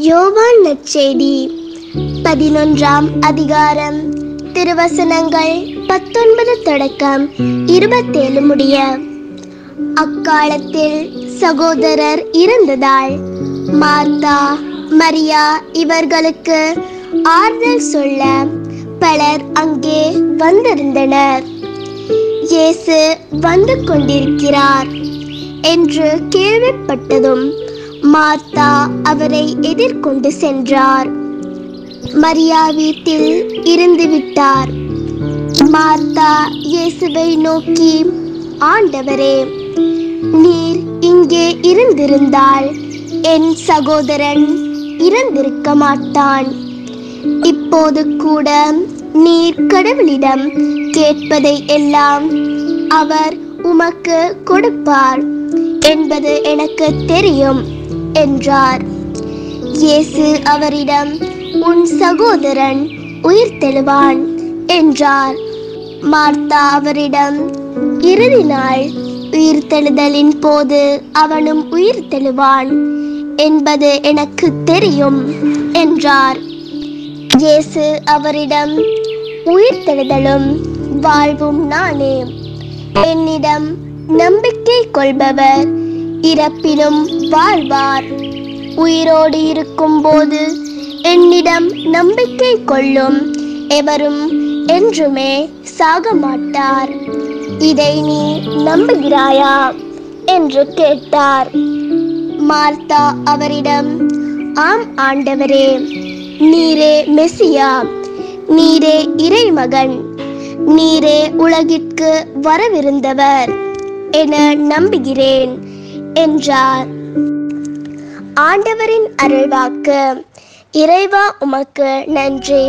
யோவான் நற்செய்தி 11ஆம் அதிகாரம் திருவசனங்கள் 19 தொடக்கம் 27 முடிய. அக்காலத்தில் சகோதரர் இருந்ததால் மார்த்தா மரியா இவர்களுக்கு ஆறுதல் சொல்ல பலர் அங்கே வந்திருந்தனர். இயேசு வந்து கொண்டிருக்கிறார் என்று கேள்விப்பட்டதும் மார்த்தா அவரை எதிர்கொண்டு சென்றார். மரியா வீட்டில் இருந்து விட்டார். மார்த்தா இயேசுவை நோக்கி, ஆண்டவரே, நீர் இங்கே இருந்திருந்தால் என் சகோதரன் இறந்திருக்க மாட்டான். இப்போது கூட நீர் கடவுளிடம் கேட்பதை எல்லாம் அவர் உமக்கு கொடுப்பார் என்பது எனக்கு தெரியும் என்றார். இயேசு அவரிடம், உன் சகோதரன் உயிர்த்தெழுவான் என்றார். மார்த்தா அவரிடம், இறுதி நாள் உயிர்த்தெழுதலின் போது அவனும் உயிர்த்தெழுவான் என்பது எனக்கு தெரியும் என்றார். இயேசு அவரிடம், உயிர்த்தெழுதலும் வாழ்வும் நானே. என்னிடம் நம்பிக்கை கொள்பவர் இறப்பினும் வாழ்வார். உயிரோடு இருக்கும் போது என்னிடம் நம்பிக்கை கொள்ளும் எவரும் என்றுமே சாக மாட்டார். இதை நீ நம்புகிறாயா என்று கேட்டார். மார்த்தா அவரிடம், ஆம் ஆண்டவரே, நீரே மெசியா, நீரே இறைமகன், நீரே உலகிற்கு வரவிருந்தவர் என நம்புகிறேன் என்றார். ஆண்டவரின் அருள்வாக்கு. இறைவா, உமக்கு நன்றி.